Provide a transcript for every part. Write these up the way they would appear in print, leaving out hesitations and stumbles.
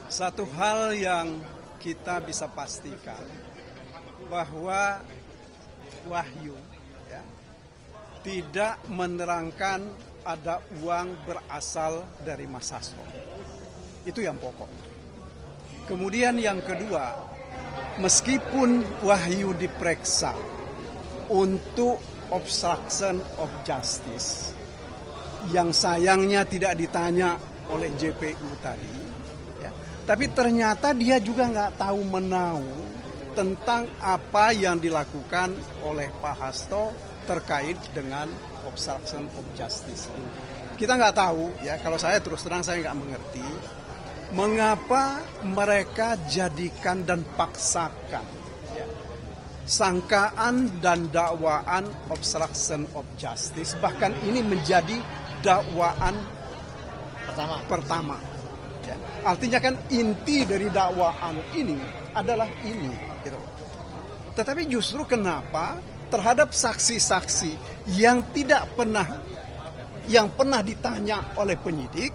Satu hal yang kita bisa pastikan bahwa Wahyu tidak menerangkan ada uang berasal dari Mas Hasto. Itu yang pokok. Kemudian yang kedua, meskipun Wahyu diperiksa untuk obstruction of justice, yang sayangnya tidak ditanya oleh JPU tadi, tapi ternyata dia juga nggak tahu menau tentang apa yang dilakukan oleh Pak Hasto terkait dengan obstruction of justice. Kita nggak tahu ya, kalau saya terus terang saya nggak mengerti mengapa mereka jadikan dan paksakan sangkaan dan dakwaan obstruction of justice, bahkan ini menjadi dakwaan pertama. Ya. Artinya kan inti dari dakwaan ini adalah ini. Gitu. Tetapi justru kenapa terhadap saksi-saksi yang pernah ditanya oleh penyidik,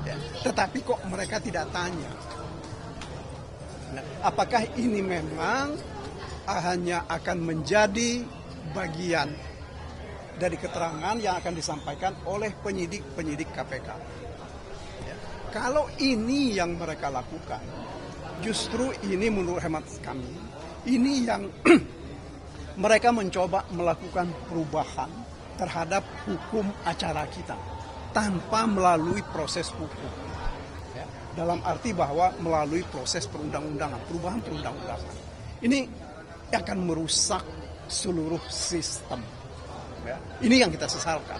ya, tetapi kok mereka tidak tanya? Nah, apakah ini memang hanya akan menjadi bagian dari keterangan yang akan disampaikan oleh penyidik KPK. Ya. Kalau ini yang mereka lakukan, justru ini menurut hemat kami, ini yang mereka mencoba melakukan perubahan terhadap hukum acara kita tanpa melalui proses hukum. Ya. Dalam arti bahwa melalui proses perundang-undangan, perubahan perundang-undangan. Ini akan merusak seluruh sistem. Ya, ini yang kita sesalkan.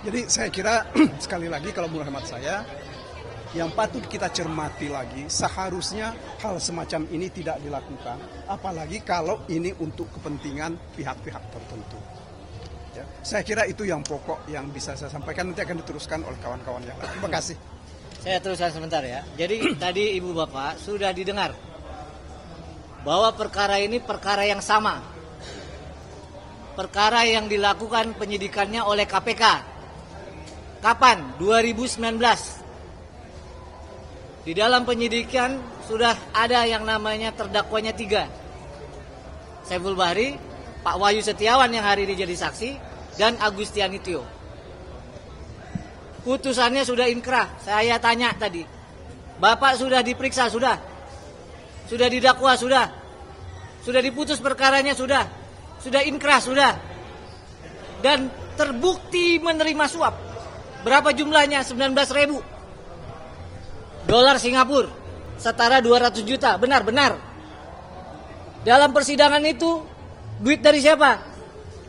Jadi saya kira sekali lagi kalau menurut hemat saya, yang patut kita cermati lagi, seharusnya hal semacam ini tidak dilakukan, apalagi kalau ini untuk kepentingan pihak-pihak tertentu. Ya, saya kira itu yang pokok yang bisa saya sampaikan, nanti akan diteruskan oleh kawan-kawan yang lain. Terima kasih. Saya teruskan sebentar ya. Jadi tadi Ibu Bapak sudah didengar bahwa perkara ini perkara yang sama. Perkara yang dilakukan penyidikannya oleh KPK. Kapan? 2019. Di dalam penyidikan sudah ada yang namanya terdakwanya 3. Saiful Bahri, Pak Wahyu Setiawan yang hari ini jadi saksi, dan Agustiani Tio. Putusannya sudah inkrah. Saya tanya tadi, Bapak sudah diperiksa, sudah? Sudah didakwa, sudah? Sudah diputus perkaranya, sudah? Sudah inkrah, sudah? Dan terbukti menerima suap. Berapa jumlahnya? 19.000 dolar Singapura, setara 200 juta. Benar. Dalam persidangan itu, duit dari siapa?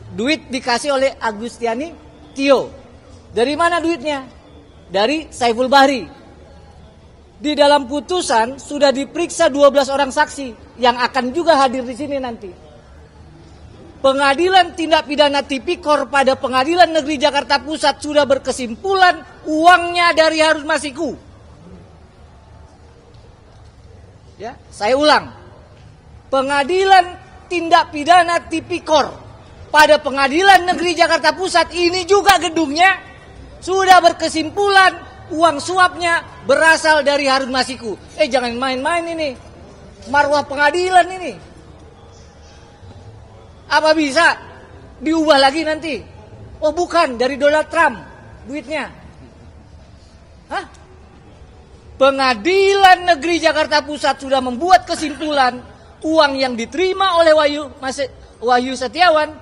Duit dikasih oleh Agustiani Tio. Dari mana duitnya? Dari Saiful Bahri. Di dalam putusan sudah diperiksa 12 orang saksi yang akan juga hadir di sini nanti. Pengadilan Tindak Pidana Tipikor pada Pengadilan Negeri Jakarta Pusat sudah berkesimpulan uangnya dari Harun Masiku. Ya, saya ulang. Pengadilan Tindak Pidana Tipikor pada Pengadilan Negeri Jakarta Pusat ini juga gedungnya sudah berkesimpulan uang suapnya berasal dari Harun Masiku. Jangan main-main ini. Marwah pengadilan ini. Apa bisa diubah lagi nanti? Oh bukan, dari Donald Trump duitnya. Hah? Pengadilan Negeri Jakarta Pusat sudah membuat kesimpulan uang yang diterima oleh Wahyu Setiawan,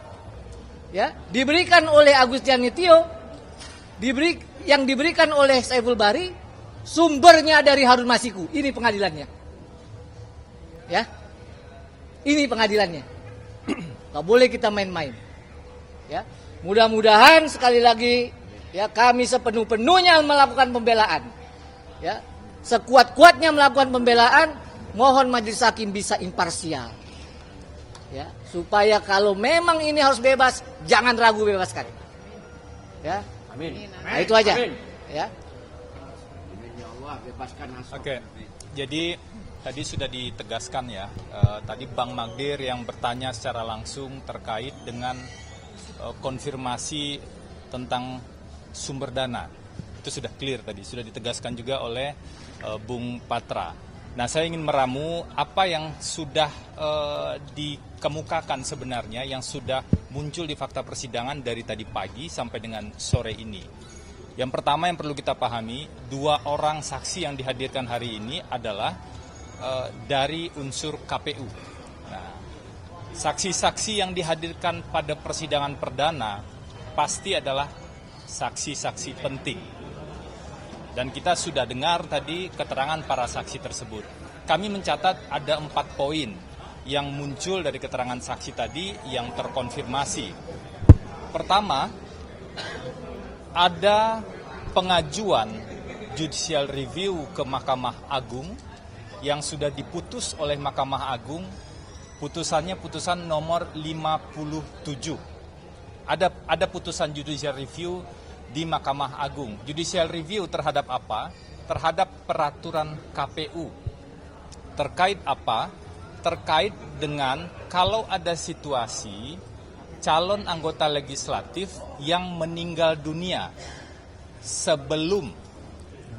ya, diberikan oleh Agustiani Tio, yang diberikan oleh Saiful Bahri, sumbernya dari Harun Masiku. Ini pengadilannya. Ya. Ini pengadilannya. Gak boleh kita main-main. Ya. Mudah-mudahan sekali lagi ya kami sepenuh-penuhnya melakukan pembelaan. Ya. Sekuat-kuatnya melakukan pembelaan, mohon majelis hakim bisa imparsial. Ya, supaya kalau memang ini harus bebas, jangan ragu bebaskan. Ya. Amin. Nah, itu aja. Amin. Ya. Oke. Jadi tadi sudah ditegaskan ya, tadi Bang Magdir yang bertanya secara langsung terkait dengan konfirmasi tentang sumber dana. Itu sudah clear tadi, sudah ditegaskan juga oleh Bung Patra. Nah, saya ingin meramu apa yang sudah dikemukakan sebenarnya, yang sudah muncul di fakta persidangan dari tadi pagi sampai dengan sore ini. Yang pertama yang perlu kita pahami, 2 orang saksi yang dihadirkan hari ini adalah dari unsur KPU. Nah, saksi-saksi yang dihadirkan pada persidangan perdana pasti adalah saksi-saksi penting. Dan kita sudah dengar tadi keterangan para saksi tersebut. Kami mencatat ada 4 poin yang muncul dari keterangan saksi tadi yang terkonfirmasi. Pertama, ada pengajuan judicial review ke Mahkamah Agung yang sudah diputus oleh Mahkamah Agung. Putusannya putusan nomor 57. Ada putusan judicial review di Mahkamah Agung. Judicial review terhadap apa? Terhadap peraturan KPU. Terkait apa? Terkait dengan kalau ada situasi calon anggota legislatif yang meninggal dunia sebelum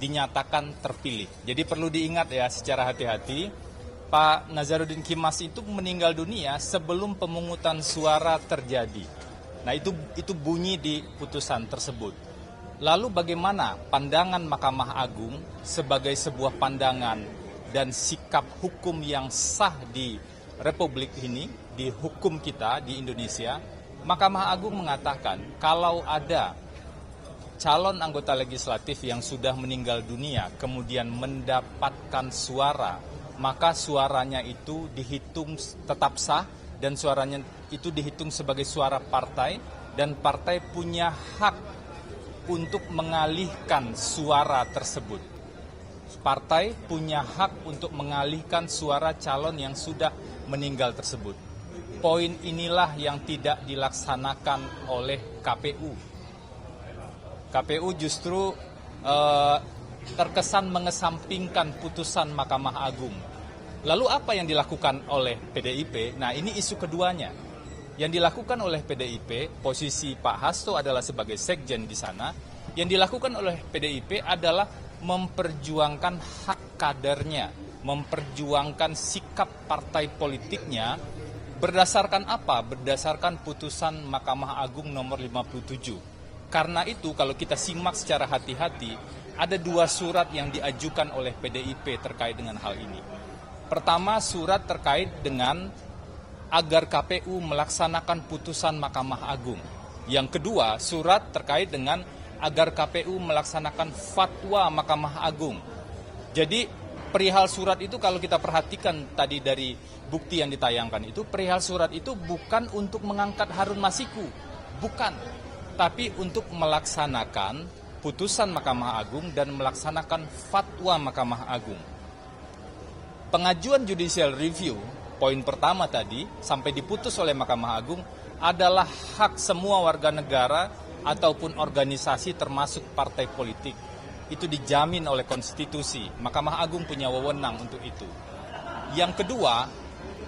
dinyatakan terpilih. Jadi perlu diingat ya secara hati-hati, Pak Nazarudin Kimas itu meninggal dunia sebelum pemungutan suara terjadi. Nah, itu bunyi di putusan tersebut. Lalu bagaimana pandangan Mahkamah Agung sebagai sebuah pandangan dan sikap hukum yang sah di Republik ini, di hukum kita di Indonesia? Mahkamah Agung mengatakan kalau ada calon anggota legislatif yang sudah meninggal dunia kemudian mendapatkan suara, maka suaranya itu dihitung tetap sah dan suaranya itu dihitung sebagai suara partai dan partai punya hak untuk mengalihkan suara tersebut. Partai punya hak untuk mengalihkan suara calon yang sudah meninggal tersebut. Poin inilah yang tidak dilaksanakan oleh KPU. KPU justru terkesan mengesampingkan putusan Mahkamah Agung. Lalu apa yang dilakukan oleh PDIP? Nah, ini isu keduanya. Yang dilakukan oleh PDIP, posisi Pak Hasto adalah sebagai sekjen di sana. Yang dilakukan oleh PDIP adalah memperjuangkan hak kadernya, memperjuangkan sikap partai politiknya. Berdasarkan apa? Berdasarkan putusan Mahkamah Agung nomor 57. Karena itu kalau kita simak secara hati-hati, ada 2 surat yang diajukan oleh PDIP terkait dengan hal ini. Pertama, surat terkait dengan agar KPU melaksanakan putusan Mahkamah Agung. Yang kedua, surat terkait dengan agar KPU melaksanakan fatwa Mahkamah Agung. Jadi perihal surat itu kalau kita perhatikan tadi dari bukti yang ditayangkan itu, perihal surat itu bukan untuk mengangkat Harun Masiku, bukan. Tapi untuk melaksanakan putusan Mahkamah Agung dan melaksanakan fatwa Mahkamah Agung. Pengajuan judicial review, poin pertama tadi, sampai diputus oleh Mahkamah Agung, adalah hak semua warga negara ataupun organisasi termasuk partai politik. Itu dijamin oleh konstitusi. Mahkamah Agung punya wewenang untuk itu. Yang kedua,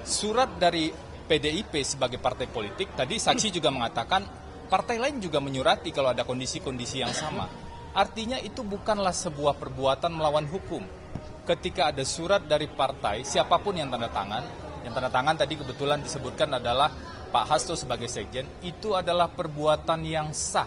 surat dari PDIP sebagai partai politik, tadi saksi juga mengatakan partai lain juga menyurati kalau ada kondisi-kondisi yang sama. Artinya itu bukanlah sebuah perbuatan melawan hukum. Ketika ada surat dari partai, siapapun yang tanda tangan tadi kebetulan disebutkan adalah Pak Hasto sebagai sekjen, itu adalah perbuatan yang sah,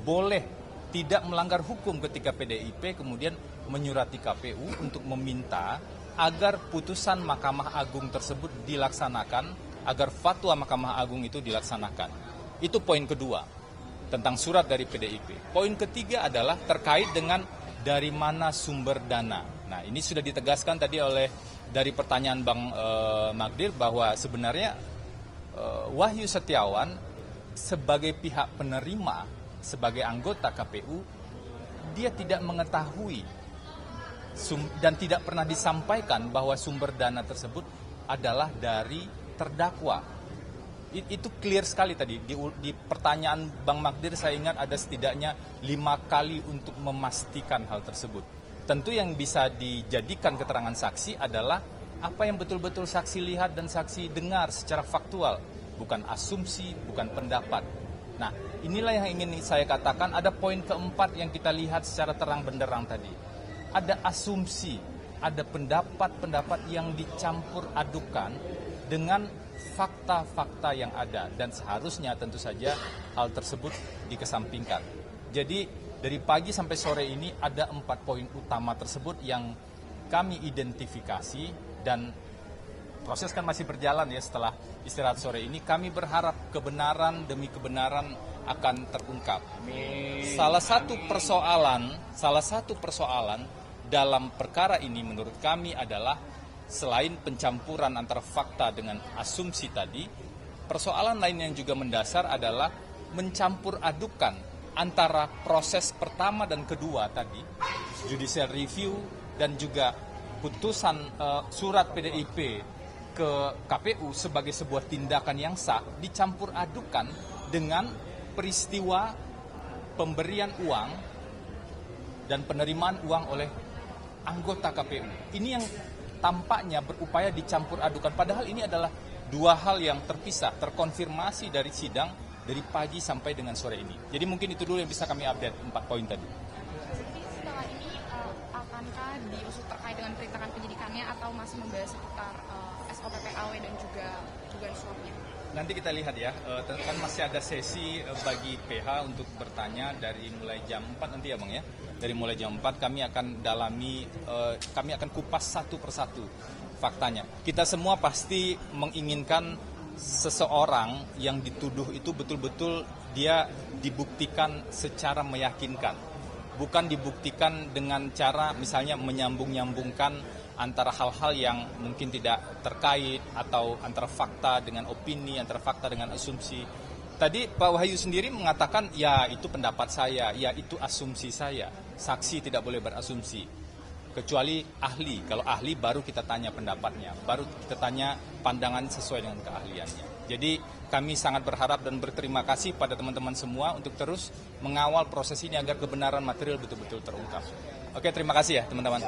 boleh, tidak melanggar hukum ketika PDIP kemudian menyurati KPU untuk meminta agar putusan Mahkamah Agung tersebut dilaksanakan, agar fatwa Mahkamah Agung itu dilaksanakan. Itu poin kedua, tentang surat dari PDIP. Poin ketiga adalah terkait dengan dari mana sumber dana. Nah, ini sudah ditegaskan tadi oleh dari pertanyaan Bang Magdir bahwa sebenarnya Wahyu Setiawan sebagai pihak penerima, sebagai anggota KPU, dia tidak mengetahui dan tidak pernah disampaikan bahwa sumber dana tersebut adalah dari terdakwa. Itu clear sekali tadi. Di pertanyaan Bang Magdir saya ingat ada setidaknya 5 kali untuk memastikan hal tersebut. Tentu yang bisa dijadikan keterangan saksi adalah apa yang betul-betul saksi lihat dan saksi dengar secara faktual. Bukan asumsi, bukan pendapat. Nah, inilah yang ingin saya katakan, ada poin keempat yang kita lihat secara terang benderang tadi. Ada asumsi, ada pendapat-pendapat yang dicampur adukan dengan fakta-fakta yang ada. Dan seharusnya tentu saja hal tersebut dikesampingkan. Jadi dari pagi sampai sore ini ada 4 poin utama tersebut yang kami identifikasi, dan proses kan masih berjalan ya setelah istirahat sore ini. Kami berharap kebenaran demi kebenaran akan terungkap. Salah satu persoalan dalam perkara ini menurut kami adalah selain pencampuran antara fakta dengan asumsi tadi, persoalan lain yang juga mendasar adalah mencampur adukan antara proses pertama dan kedua tadi, judicial review dan juga putusan surat PDIP ke KPU sebagai sebuah tindakan yang sah, dicampur adukan dengan peristiwa pemberian uang dan penerimaan uang oleh anggota KPU. Ini yang tampaknya berupaya dicampur adukan, padahal ini adalah dua hal yang terpisah, terkonfirmasi dari sidang dari pagi sampai dengan sore ini. Jadi mungkin itu dulu yang bisa kami update 4 poin tadi. Setelah ini akankah diusut terkait dengan perintangan penyidikannya atau masih membahas seputar SOP PAW dan juga dugaan suapnya? Nanti kita lihat ya, kan masih ada sesi bagi PH untuk bertanya dari mulai jam 4 nanti ya Bang ya. Dari mulai jam 4 kami akan dalami, kami akan kupas satu persatu faktanya. Kita semua pasti menginginkan seseorang yang dituduh itu betul-betul dia dibuktikan secara meyakinkan. Bukan dibuktikan dengan cara misalnya menyambung-nyambungkan antara hal-hal yang mungkin tidak terkait atau antara fakta dengan opini, antara fakta dengan asumsi. Tadi Pak Wahyu sendiri mengatakan ya itu pendapat saya, ya itu asumsi saya. Saksi tidak boleh berasumsi. Kecuali ahli, kalau ahli baru kita tanya pendapatnya, baru kita tanya pandangan sesuai dengan keahliannya. Jadi kami sangat berharap dan berterima kasih pada teman-teman semua untuk terus mengawal proses ini agar kebenaran material betul-betul terungkap. Oke, terima kasih ya teman-teman.